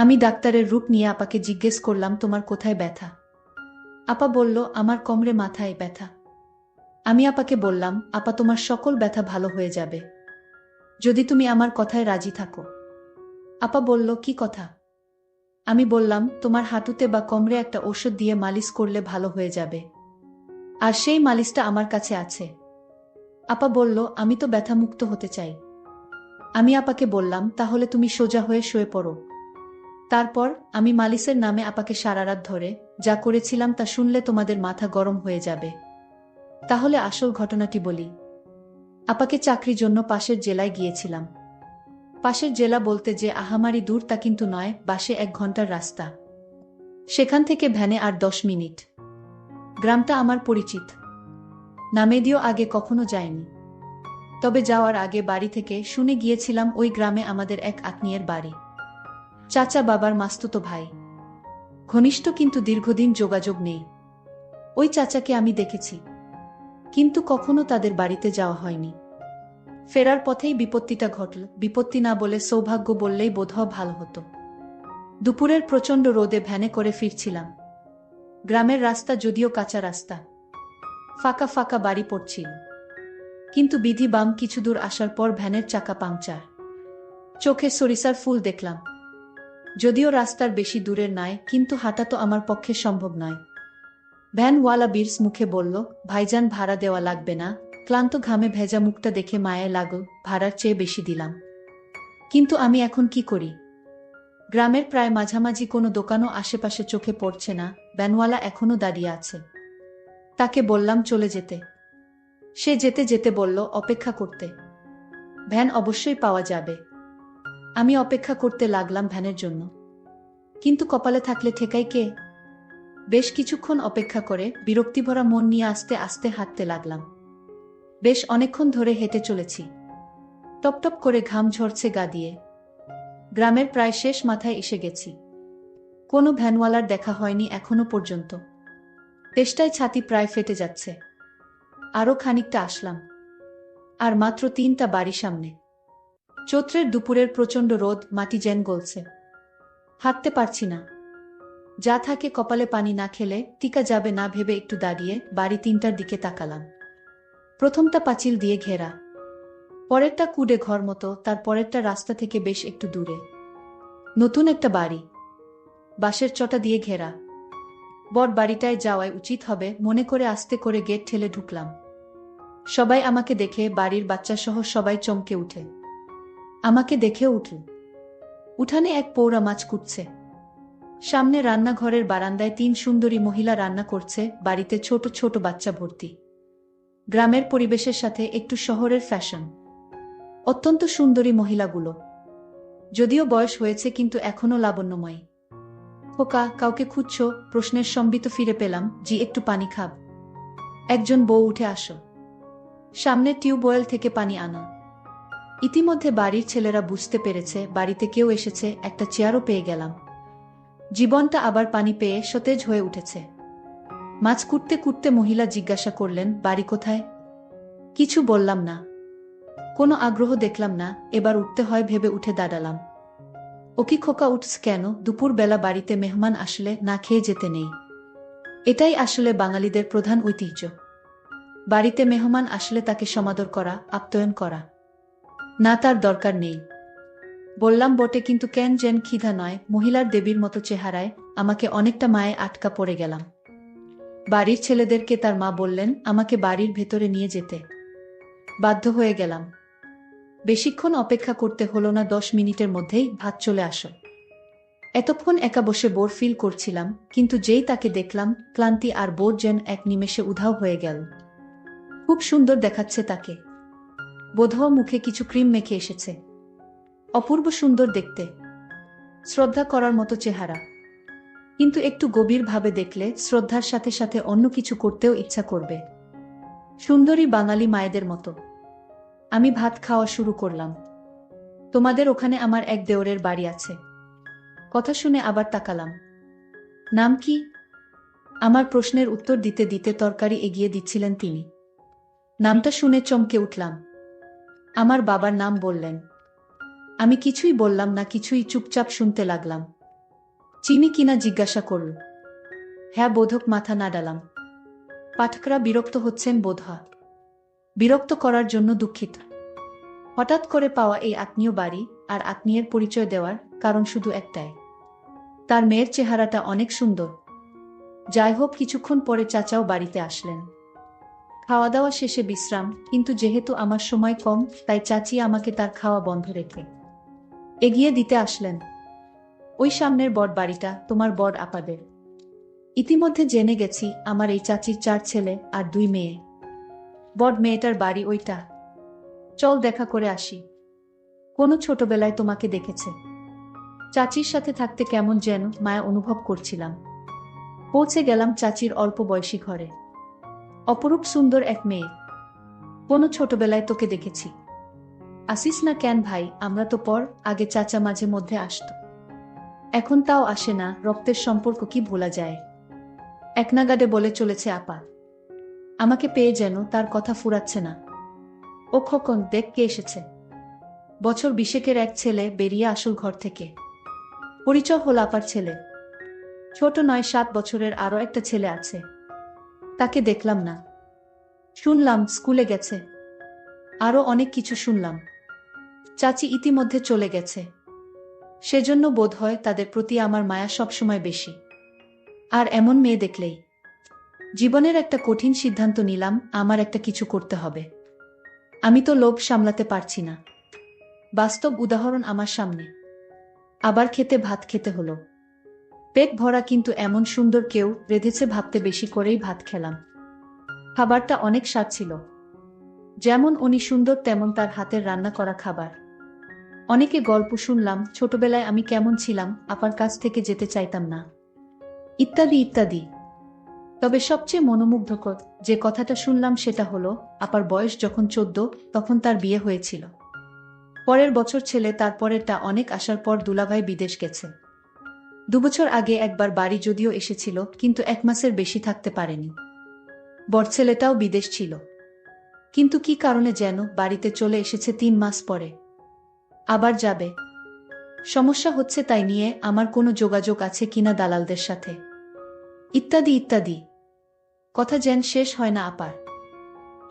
আমি ডাক্তারের রূপ নিয়ে আপাকে জিজ্ঞেস করলাম, তোমার কোথায় ব্যথা? আপা বলল, আমার কোমরে মাথায় ব্যথা। আমি আপাকে বললাম, আপা তোমার সকল ব্যথা ভালো হয়ে যাবে যদি তুমি আমার কথায় রাজি থাকো। আপা বলল, কি কথা? আমি বললাম, তোমার হাঁটুতে বা কোমরে একটা ঔষধ দিয়ে মালিশ করলে ভালো হয়ে যাবে, আর সেই মালিশটা আমার কাছে আছে। আপা বলল, আমি তো ব্যথামুক্ত হতে চাই। আমি আপাকে বললাম, তাহলে তুমি সোজা হয়ে শুয়ে পড়ো। তারপর আমি মালিশের নামে আপাকে সারা রাত ধরে যা করেছিলাম তা শুনলে তোমাদের মাথা গরম হয়ে যাবে। তাহলে আসল ঘটনাটি বলি। আপাকে চাকরির জন্য পাশের জেলায় গিয়েছিলাম। পাশের জেলা বলতে যে আহামারি দূর তা কিন্তু নয়, বাসে 1 ঘন্টার রাস্তা। সেখান থেকে ভ্যানে আর 10 মিনিট। গ্রামটা আমার পরিচিত, নামেদিও আগে কখনো যায়নি। তবে যাওয়ার আগে বাড়ি থেকে শুনে গিয়েছিলাম ওই গ্রামে আমাদের এক আত্মীয়ের বাড়ি, চাচা বাবার মাস্তুতো ভাই। ঘনিষ্ঠ কিন্তু দীর্ঘদিন যোগাযোগ নেই। ওই চাচাকে আমি দেখেছি, কিন্তু কখনো তাদের বাড়িতে যাওয়া হয়নি। ফেরার পথেই বিপত্তিটা ঘটল। বিপত্তি না বলে সৌভাগ্য বললেই বোধহয় ভালো হতো। দুপুরের প্রচণ্ড রোদে ভ্যানে করে ফিরছিলাম। গ্রামের রাস্তা যদিও কাঁচা রাস্তা, ফাঁকা ফাঁকা বাড়ি পড়ছিল, কিন্তু বিধি বাম কিছু দূর আসার পর ভ্যানের চাকা পাংচার। চোখে সরিষার ফুল দেখলাম। যদিও রাস্তার বেশি দূরের নয়, কিন্তু হাঁটা তো আমার পক্ষে সম্ভব নয়। ভ্যানওয়ালা বিরস মুখে বলল, ভাইজান ভাড়া দেওয়া লাগবে না। ক্লান্ত ঘামে ভেজা মুখটা দেখে মায়ে লাগল, ভাড়ার চেয়ে বেশি দিলাম। কিন্তু আমি এখন কি করি? গ্রামের প্রায় মাঝামাঝি কোনো দোকানও আশেপাশে চোখে পড়ছে না। ভ্যানওয়ালা এখনো দাঁড়িয়ে আছে। তাকে বললাম চলে যেতে। সে যেতে যেতে বলল, অপেক্ষা করতে। ভ্যান অবশ্যই পাওয়া যাবে। আমি অপেক্ষা করতে লাগলাম ভ্যানের জন্য, কিন্তু কপালে থাকলে ঠেকাই কে? বেশ কিছুক্ষণ অপেক্ষা করে বিরক্তিভরা মন নিয়ে আস্তে আস্তে হাঁটতে লাগলাম। বেশ অনেকক্ষণ ধরে হেঁটে চলেছি। টপটপ করে ঘাম ঝরছে গা দিয়ে। গ্রামের প্রায় শেষ মাথায় এসে গেছি। কোনো ভ্যানওয়ালার দেখা হয়নি এখনো পর্যন্ত। তেষ্টায় ছাতি প্রায় ফেটে যাচ্ছে। আরও খানিকটা আসলাম, আর মাত্র 3টা বাড়ি সামনে। চৈত্রের দুপুরের প্রচণ্ড রোদ, মাটি যেন গলছে। হাঁটতে পারছি না। যা থাকে কপালে পানি না খেলে টিকা যাবে না ভেবে একটু দাঁড়িয়ে বাড়ি 3টার দিকে তাকালাম। প্রথমটা পাঁচিল দিয়ে ঘেরা, পরেরটা কুডে ঘর মতো, তার পরেরটা রাস্তা থেকে বেশ একটু দূরে। নতুন একটা বাড়ি, বাঁশের চটা দিয়ে ঘেরা। বট বাড়িটায় যাওয়াই উচিত হবে মনে করে আস্তে করে গেট ঠেলে ঢুকলাম। সবাই আমাকে দেখে, বাড়ির বাচ্চাসহ সবাই চমকে উঠে। আমাকে দেখেও উঠল। উঠানে এক পৌরা মাছ কুটছে। সামনে রান্নাঘরের বারান্দায় 3 সুন্দরী মহিলা রান্না করছে, বাড়িতে ছোট ছোট বাচ্চা ভর্তি। গ্রামের পরিবেশের সাথে একটু শহরের ফ্যাশন। অত্যন্ত সুন্দরী মহিলাগুলো, যদিও বয়স হয়েছে কিন্তু এখনো লাবণ্যময়ী। খোকা, কাউকে খুঁজছো? প্রশ্নের সম্বিত ফিরে পেলাম, জি একটু পানি খাব। একজন বউ, উঠে আসো, সামনের টিউবওয়েল থেকে পানি আনো। ইতিমধ্যে বাড়ির ছেলেরা বুঝতে পেরেছে বাড়িতে কেউ এসেছে, একটা চেয়ারও পেয়ে গেলাম। জীবনটা আবার পানি পেয়ে সতেজ হয়ে উঠেছে। মাছ কুটতে কুটতে মহিলা জিজ্ঞাসা করলেন, বাড়ি কোথায়? কিছু বললাম না। কোনো আগ্রহ দেখলাম না। এবার উঠতে হয় ভেবে উঠে দাঁড়ালাম। ও কি খোকা, উঠস কেন? দুপুর বেলা বাড়িতে মেহমান আসলে না খেয়ে যেতে নেই। এটাই আসলে বাঙালিদের প্রধান ঐতিহ্য। বাড়িতে মেহমান আসলে তাকে সমাদর করা, আপ্যায়ন করা। না, তার দরকার নেই। বললাম বটে, কিন্তু কেন যেন ক্ষিধা নয়। মহিলার দেবীর মতো চেহারায় আমাকে অনেকটা মায়ে আটকা পড়ে গেলাম। বাড়ির ছেলেদেরকে তার মা বললেন আমাকে বাড়ির ভেতরে নিয়ে যেতে। বাধ্য হয়ে গেলাম। বেশিক্ষণ অপেক্ষা করতে হলো না, 10 মিনিটের মধ্যেই ভাত চলে আসো। এতক্ষণ একা বসে বোর ফিল করছিলাম, কিন্তু যেই তাকে দেখলাম, ক্লান্তি আর বোর যেন এক নিমেষে উধাও হয়ে গেল। খুব সুন্দর দেখাচ্ছে তাকে। বোধহয় মুখে কিছু ক্রিম মেখে এসেছে। অপূর্ব সুন্দর দেখতে, শ্রদ্ধা করার মতো চেহারা। কিন্তু একটু গভীরভাবে দেখলে শ্রদ্ধার সাথে সাথে অন্য কিছু করতেও ইচ্ছা করবে। সুন্দরী বাঙালি মায়েদের মতো। আমি ভাত খাওয়া শুরু করলাম। তোমাদের ওখানে আমার এক দেওরের বাড়ি আছে। কথা শুনে আবার তাকালাম। নাম কি? আমার প্রশ্নের উত্তর দিতে দিতে তরকারি এগিয়ে দিচ্ছিলেন তিনি। নামটা শুনে চমকে উঠলাম। আমার বাবার নাম বললেন। আমি কিছুই বললাম না, কিছুই চুপচাপ শুনতে লাগলাম। চিনি কিনা জিজ্ঞাসা করল। হ্যাঁ বোধক মাথা নাড়ালাম। পাঠকরা বিরক্ত হচ্ছেন বোধহয়। বিরক্ত করার জন্য দুঃখিত। হঠাৎ করে পাওয়া এই আত্মীয় বাড়ি আর আত্মীয়ের পরিচয় দেওয়ার কারণ শুধু একটাই, তার মেয়ের চেহারাটা অনেক সুন্দর। যাই হোক, কিছুক্ষণ পরে চাচাও বাড়িতে আসলেন। খাওয়া দাওয়া শেষে বিশ্রাম, কিন্তু যেহেতু আমার সময় কম তাই চাচি আমাকে তার খাওয়া বন্ধ রেখে এগিয়ে দিতে আসলেন। ওই সামনের বড় বাড়িটা তোমার বড় আপাদের। ইতিমধ্যে জেনে গেছি আমার এই চাচির 4 ছেলে আর 2 মেয়ে। বড় মেয়েটার বাড়ি ওইটা। চল দেখা করে আসি। কোনো ছোটবেলায় তোমাকে দেখেছে। চাচির সাথে থাকতে কেমন যেন মায়া অনুভব করছিলাম। পৌঁছে গেলাম চাচির অল্প বয়সী ঘরে। অপরূপ সুন্দর এক মেয়ে। কোনো ছোটবেলায় তোকে দেখেছি। আসিস না কেন ভাই? আমরা তো পর আগে চাচা মাঝে মধ্যে আসতো, এখন তাও আসে না। রক্তের সম্পর্ক কি ভোলা যায়? একনাগাড়ে বলে চলেছে আপা। আমাকে পেয়ে যেন তার কথা ফুরাচ্ছে না। ও খোকন, দেখ কে এসেছে। বছর 20-এর এক ছেলে বেরিয়ে আসল ঘর থেকে। পরিচয় হল আপার ছেলে। ছোট নয়, 7 বছরের আরো একটা ছেলে আছে। তাকে দেখলাম না। শুনলাম স্কুলে গেছে। আরো অনেক কিছু শুনলাম। চাচি ইতিমধ্যে চলে গেছে। সেজন্য বোধহয় তাদের প্রতি আমার মায়া সবসময় বেশি। আর এমন মেয়ে দেখলেই জীবনের একটা কঠিন সিদ্ধান্ত নিলাম, আমার একটা কিছু করতে হবে। আমি তো লোভ সামলাতে পারছি না। বাস্তব উদাহরণ আমার সামনে। আবার খেতে ভাত খেতে হলো। পেট ভরা, কিন্তু এমন সুন্দর কেউ রেঁধেছে ভাবতে বেশি করেই ভাত খেলাম। খাবারটা অনেক স্বাদ ছিল। যেমন উনি সুন্দর তেমন তার হাতের রান্না করা খাবার। অনেকে গল্প শুনলাম, ছোটবেলায় আমি কেমন ছিলাম, আপার কাছ থেকে যেতে চাইতাম না, ইত্যাদি ইত্যাদি। তবে সবচেয়ে মনোমুগ্ধকর যে কথাটা শুনলাম সেটা হলো, আপার বয়স যখন 14 তখন তার বিয়ে হয়েছিল। পরের বছর ছেলে, তারপরেরটা অনেক আসার পর দুলাভাই বিদেশ গেছে। 2 বছর আগে একবার বাড়ি যদিও এসেছিল, কিন্তু 1 মাসের বেশি থাকতে পারেনি। বড় ছেলেটাও বিদেশ ছিল, কিন্তু কি কারণে যেন বাড়িতে চলে এসেছে 3 মাস পরে। আবার যাবে। সমস্যা হচ্ছে তাই নিয়ে আমার কোনো যোগাযোগ আছে কিনা দালালদের সাথে, ইত্যাদি ইত্যাদি। কথা যেন শেষ হয় না আপার।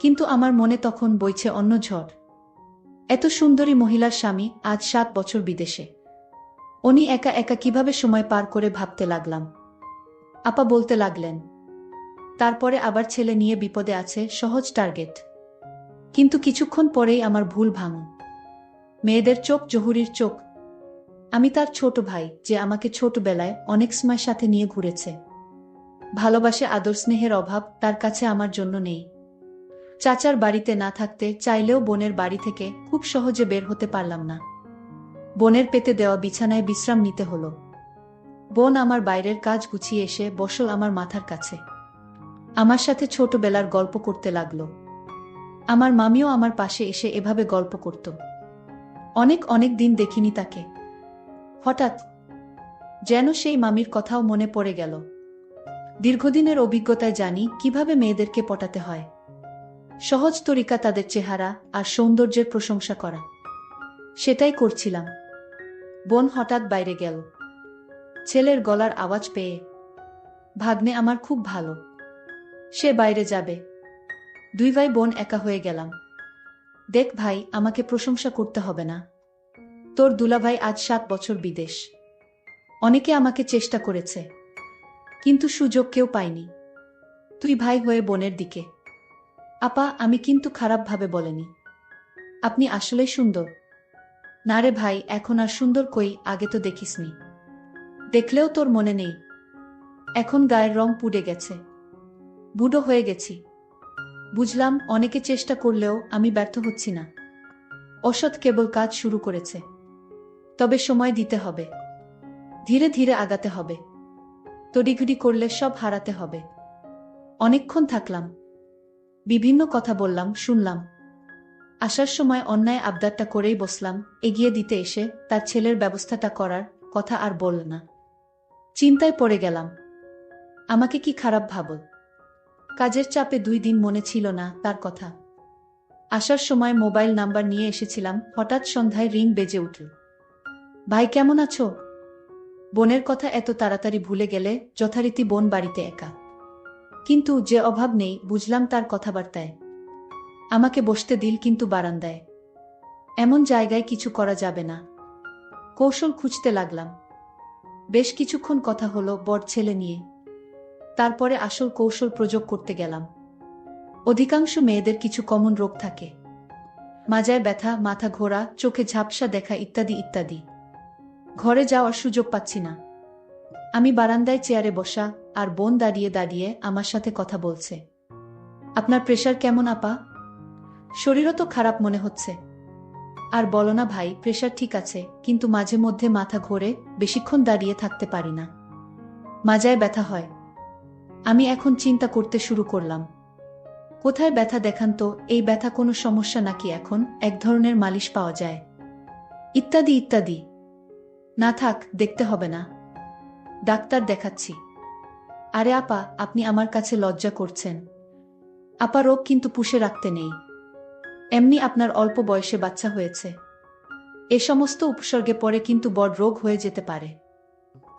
কিন্তু আমার মনে তখন বইছে অন্য ঝড়। এত সুন্দরী মহিলার স্বামী আজ 7 বছর বিদেশে। উনি একা একা কিভাবে সময় পার করে ভাবতে লাগলাম। আপা বলতে লাগলেন, তারপরে আবার ছেলে নিয়ে বিপদে আছে, সহজ টার্গেট। কিন্তু কিছুক্ষণ পরেই আমার ভুল ভাঙল। মেয়েদের চোখ জহুরির চোখ। আমি তার ছোট ভাই, যে আমাকে ছোটবেলায় অনেক সময় সাথে নিয়ে ঘুরেছে। ভালোবাসে, আদর স্নেহের অভাব তার কাছে আমার জন্য নেই। চাচার বাড়িতে না থাকতে চাইলেও বোনের বাড়ি থেকে খুব সহজে বের হতে পারলাম না। বোনের পেতে দেওয়া বিছানায় বিশ্রাম নিতে হলো। বোন আমার বাইরের কাজ গুছিয়ে এসে বসল আমার মাথার কাছে। আমার সাথে ছোটবেলার গল্প করতে লাগলো। আমার মামিও আমার পাশে এসে এভাবে গল্প করত। অনেক অনেক দিন দেখিনি তাকে। হঠাৎ যেন সেই মামির কথাও মনে পড়ে গেল। দীর্ঘদিনের অভিজ্ঞতায় জানি কিভাবে মেয়েদেরকে পটাতে হয়। সহজ তরিকা তাদের চেহারা আর সৌন্দর্যের প্রশংসা করা। সেটাই করছিলাম। বোন হঠাৎ বাইরে গেল। ছেলের গলার আওয়াজ পেয়ে। ভাগ্নে আমার খুব ভালো, সে বাইরে যাবে। 2 ভাই বোন একা হয়ে গেলাম। দেখ ভাই, আমাকে প্রশংসা করতে হবে না। তোর দুলাভাই আজ 7 বছর বিদেশ। অনেকে আমাকে চেষ্টা করেছে, কিন্তু সুযোগ কেউ পায়নি। তুই ভাই হয়ে বোনের দিকে। আপা, আমি কিন্তু খারাপভাবে বলেনি। আপনি আসলেই সুন্দর। না রে ভাই, এখন আর সুন্দর কই, আগে তো দেখিসনি। দেখলেও তোর মনে নেই। এখন গায়ের রং পুড়ে গেছে, বুড়ো হয়ে গেছি। বুঝলাম অনেকে চেষ্টা করলেও আমি ব্যর্থ হচ্ছি না। অসৎ কেবল কাজ শুরু করেছে। তবে সময় দিতে হবে, ধীরে ধীরে আগাতে হবে। তড়িঘড়ি করলে সব হারাতে হবে। অনেকক্ষণ থাকলাম, বিভিন্ন কথা বললাম, শুনলাম। আসার সময় অন্যায় আবদারটা করেই বসলাম। এগিয়ে দিতে এসে তার ছেলের ব্যবস্থাটা করার কথা আর বলল না। চিন্তায় পড়ে গেলাম, আমাকে কি খারাপ ভাবল। কাজের চাপে 2 দিন মনে ছিল না তার কথা। আসার সময় মোবাইল নাম্বার নিয়ে এসেছিলাম, হঠাৎ সন্ধ্যায় রিং বেজে উঠল। ভাই কেমন আছো? বোনের কথা এত তাড়াতাড়ি ভুলে গেলে? যথারীতি বোন বাড়িতে একা। কিন্তু যে অভাব নেই বুঝলাম তার কথাবার্তায়। আমাকে বসতে দিল কিন্তু বারান্দায়। এমন জায়গায় কিছু করা যাবে না। কৌশল খুঁজতে লাগলাম। বেশ কিছুক্ষণ কথা হলো বর ছেলে নিয়ে। তারপরে আসল কৌশল প্রয়োগ করতে গেলাম। অধিকাংশ মেয়েদের কিছু কমন রোগ থাকে। মাজায় ব্যথা, মাথা ঘোরা, চোখে ঝাপসা দেখা ইত্যাদি ইত্যাদি। ঘরে যাওয়ার সুযোগ পাচ্ছি না। আমি বারান্দায় চেয়ারে বসা, আর বোন দাঁড়িয়ে দাঁড়িয়ে আমার সাথে কথা বলছে। আপনার প্রেশার কেমন আপা? শরীরও তো খারাপ মনে হচ্ছে। আর বলো না ভাই, প্রেশার ঠিক আছে, কিন্তু মাঝে মধ্যে মাথা ঘোরে, বেশিক্ষণ দাঁড়িয়ে থাকতে পারি না। মাজায় ব্যথা হয়। আমি এখন চিন্তা করতে শুরু করলাম। কোথায় ব্যথা দেখান তো, এই ব্যথা কোনো সমস্যা নাকি, এখন এক ধরনের মালিশ পাওয়া যায়, ইত্যাদি ইত্যাদি। না থাক, দেখতে হবে না, ডাক্তার দেখাচ্ছি। আরে আপা, আপনি আমার কাছে লজ্জা করছেন। আপা, রোগ কিন্তু পুষে রাখতে নেই। এমনি আপনার অল্প বয়সে বাচ্চা হয়েছে। এ সমস্ত উপসর্গে পরে কিন্তু বড় রোগ হয়ে যেতে পারে।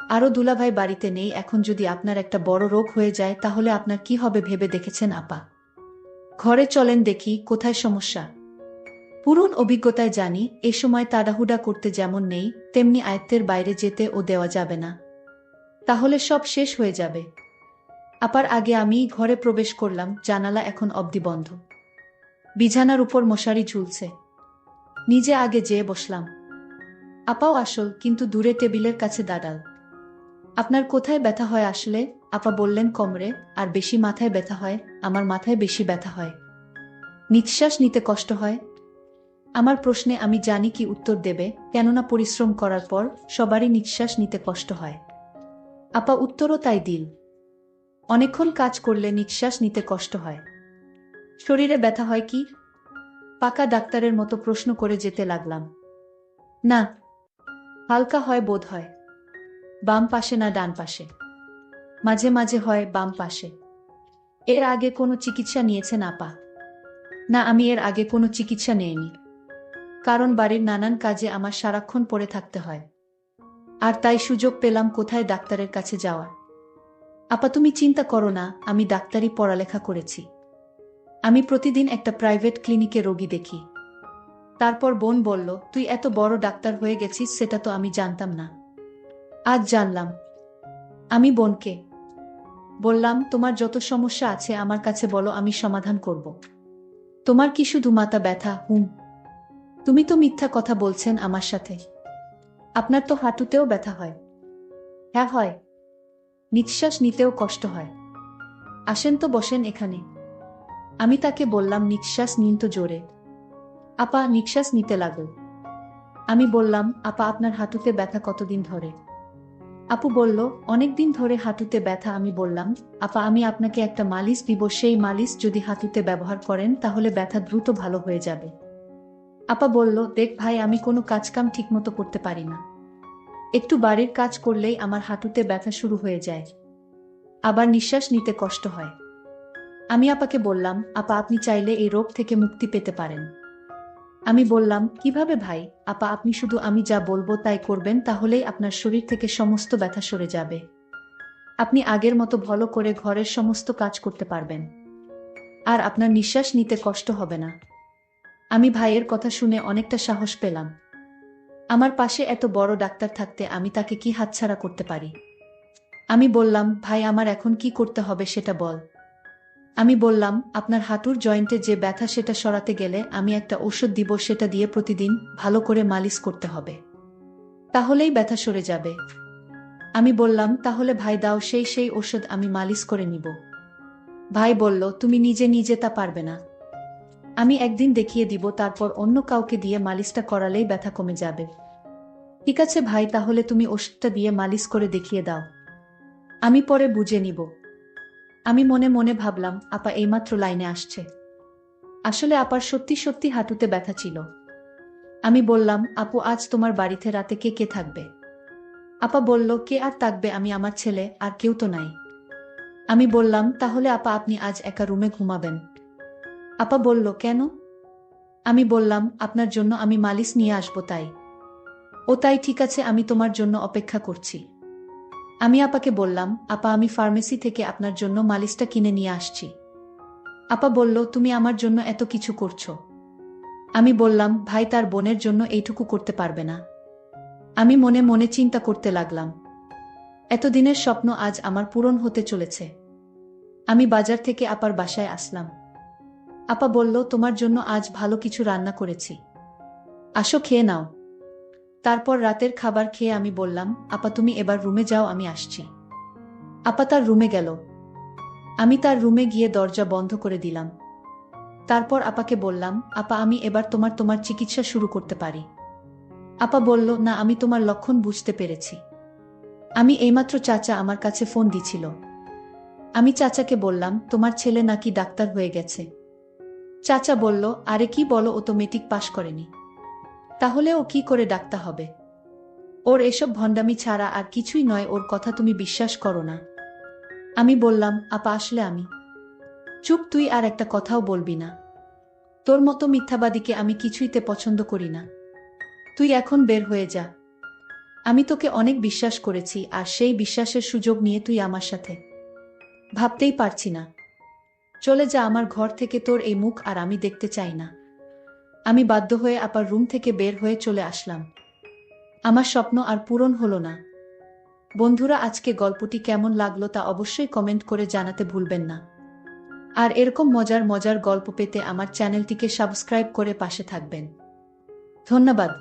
আরও দুলাভাই বাড়িতে নেই, এখন যদি আপনার একটা বড় রোগ হয়ে যায় তাহলে আপনার কি হবে ভেবে দেখেছেন আপা? ঘরে চলেন দেখি কোথায় সমস্যা। পুরন অভিজ্ঞতায় জানি এ সময় তাড়াহুড়া করতে যেমন নেই, তেমনি আয়ত্তের বাইরে যেতে ও দেওয়া যাবে না। তাহলে সব শেষ হয়ে যাবে। আপার আগে আমি ঘরে প্রবেশ করলাম, জানালা এখন অবধি বন্ধ। বিছানার উপর মশারি ঝুলছে। নিজে আগে যেয়ে বসলাম। আপাও আসল, কিন্তু দূরে টেবিলের কাছে দাঁড়াল। আপনার কোথায় ব্যথা হয় আসলে? আপা বললেন কোমরে, আর বেশি মাথায় ব্যথা হয়। আমার মাথায় বেশি ব্যথা হয়। নিঃশ্বাস নিতে কষ্ট হয়। আমার প্রশ্নে আমি জানি কি উত্তর দেবে, কেননা পরিশ্রম করার পর সবারই নিঃশ্বাস নিতে কষ্ট হয়। আপা উত্তরও তাই দিল। অনেকক্ষণ কাজ করলে নিঃশ্বাস নিতে কষ্ট হয়। শরীরে ব্যথা হয় কি? পাকা ডাক্তারের মতো প্রশ্ন করে যেতে লাগলাম। না, হালকা হয় বোধ হয়। বাম পাশে না ডান পাশে? মাঝে মাঝে হয় বাম পাশে। এর আগে কোনো চিকিৎসা নিয়েছেন আপা? না, আমি এর আগে কোনো চিকিৎসা নেইনি। কারণ বাড়ির নানান কাজে আমার সারাক্ষণ পড়ে থাকতে হয়। আর তাই সুযোগ পেলাম কোথায় ডাক্তারের কাছে যাওয়ার। আপা তুমি চিন্তা করো না, আমি ডাক্তারি পড়ালেখা করেছি। আমি প্রতিদিন একটা প্রাইভেট ক্লিনিকে রোগী দেখি। তারপর বোন বলল, তুই এত বড় ডাক্তার হয়ে গেছিস, সেটা তো আমি জানতাম না। আজ জানলাম। আমি বোনকে বললাম, তোমার যত সমস্যা আছে আমার কাছে বলো, আমি সমাধান করব। তোমার কি শুধু মাথা ব্যথা? তুমি তো মিথ্যা কথা বলছেন আমার সাথে। আপনার তো হাঁটুতেও ব্যথা হয়। হ্যাঁ হয়। নিঃশ্বাস নিতেও কষ্ট হয়। আসেন তো বসেন এখানে। আমি তাকে বললাম, নিঃশ্বাস নিন তো জোরে। আপা নিঃশ্বাস নিতে লাগল। আমি বললাম, আপা আপনার হাঁটুতে ব্যথা কতদিন ধরে? আপু বলল, অনেক দিন ধরে হাঁটুতে ব্যথা। আমি বললাম, আপা আমি আপনাকে একটা মালিশ দিব, সেই মালিশ যদি হাঁটুতে ব্যবহার করেন তাহলে ব্যথা দ্রুত ভালো হয়ে যাবে। আপা বলল, দেখ ভাই, আমি কোনো কাজকাম ঠিকমতো করতে পারি না। একটু বাড়ির কাজ করলেই আমার হাঁটুতে ব্যথা শুরু হয়ে যায়। আবার নিঃশ্বাস নিতে কষ্ট হয়। আমি আপাকে বললাম, আপা আপনি চাইলে এই রোগ থেকে মুক্তি পেতে পারেন। আমি বললাম, কিভাবে ভাই? আপা আপনি শুধু আমি যা বলবো তাই করবেন, তাহলেই আপনার শরীর থেকে সমস্ত ব্যথা সরে যাবে। আপনি আগের মতো ভালো করে ঘরের সমস্ত কাজ করতে পারবেন। আর আপনার নিঃশ্বাস নিতে কষ্ট হবে না। আমি ভাইয়ের কথা শুনে অনেকটা সাহস পেলাম। আমার পাশে এত বড় ডাক্তার থাকতে আমি তাকে কি হাতছাড়া করতে পারি? আমি বললাম, ভাই আমার এখন কি করতে হবে সেটা বল। আমি বললাম, আপনার হাঁটুর জয়েন্টে যে ব্যথা সেটা সরাতে গেলে আমি একটা ঔষধ দিব, সেটা দিয়ে প্রতিদিন ভালো করে মালিশ করতে হবে। তাহলেই ব্যথা সরে যাবে। আমি বললাম, তাহলে ভাই দাও সেই ওষুধ, আমি মালিশ করে নিব। ভাই বলল, তুমি নিজে নিজে তা পারবে না। আমি একদিন দেখিয়ে দিব, তারপর অন্য কাউকে দিয়ে মালিশটা করালেই ব্যথা কমে যাবে। ঠিক আছে ভাই, তাহলে তুমি ওষুধটা দিয়ে মালিশ করে দেখিয়ে দাও, আমি পরে বুঝে নিব। আমি মনে মনে ভাবলাম, আপা এইমাত্র লাইনে আসছে। আসলে আপার সত্যি সত্যি হাঁটুতে ব্যথা ছিল। আমি বললাম, আপু আজ তোমার বাড়িতে রাতে কে কে থাকবে? আপা বলল, কে আর থাকবে, আমি আমার ছেলে, আর কেউ তো নাই। আমি বললাম, তাহলে আপা আপনি আজ একা রুমে ঘুমাবেন? আপা বলল, কেন? আমি বললাম, আপনার জন্য আমি মালিশ নিয়ে আসবো তাই। ও তাই, ঠিক আছে, আমি তোমার জন্য অপেক্ষা করছি। আমি আপাকে বললাম, আপা আমি ফার্মেসি থেকে আপনার জন্য মালিশটা কিনে নিয়ে আসছি। আপা বলল, তুমি আমার জন্য এত কিছু করছো। আমি বললাম, ভাই তার বোনের জন্য এইটুকু করতে পারবে না। আমি মনে মনে চিন্তা করতে লাগলাম, এতদিনের স্বপ্ন আজ আমার পূরণ হতে চলেছে। আমি বাজার থেকে আপার বাসায় আসলাম। আপা বলল, তোমার জন্য আজ ভালো কিছু রান্না করেছি, আসো খেয়ে নাও। তারপর রাতের খাবার খেয়ে আমি বললাম, আপা তুমি এবার রুমে যাও, আমি আসছি। আপা তার রুমে গেল। আমি তার রুমে গিয়ে দরজা বন্ধ করে দিলাম। তারপর আপাকে বললাম, আপা আমি এবার তোমার চিকিৎসা শুরু করতে পারি। আপা বলল, না আমি তোমার লক্ষণ বুঝতে পেরেছি। আমি এইমাত্র চাচা আমার কাছে ফোন দিছিল। আমি চাচাকে বললাম, তোমার ছেলে নাকি ডাক্তার হয়ে গেছে। চাচা বলল, আরে কি বলো, ও তো মেট্রিক পাশ করেনি, তাহলে ও কি করে ডাক্তার হবে? ওর এসব ভণ্ডামি ছাড়া আর কিছুই নয়, ওর কথা তুমি বিশ্বাস করো না। আমি বললাম, আপা আসলে আমি। চুপ, তুই আর একটা কথাও বলবি না। তোর মতো মিথ্যাবাদীকে আমি কিছুইতে পছন্দ করি না। তুই এখন বের হয়ে যা। আমি তোকে অনেক বিশ্বাস করেছি, আর সেই বিশ্বাসের সুযোগ নিয়ে তুই আমার সাথে। ভাবতেই পারছি না। চলে যা আমার ঘর থেকে, তোর এই মুখ আর আমি দেখতে চাই না। আমি বাধ্য হয়ে আপার রুম থেকে বের হয়ে চলে আসলাম। আমার স্বপ্ন আর পূরণ হলো না। বন্ধুরা, আজকে গল্পটি কেমন লাগলো তা অবশ্যই কমেন্ট করে জানাতে ভুলবেন না। আর এরকম মজার মজার গল্প পেতে আমার চ্যানেলটিকে সাবস্ক্রাইব করে পাশে থাকবেন। ধন্যবাদ।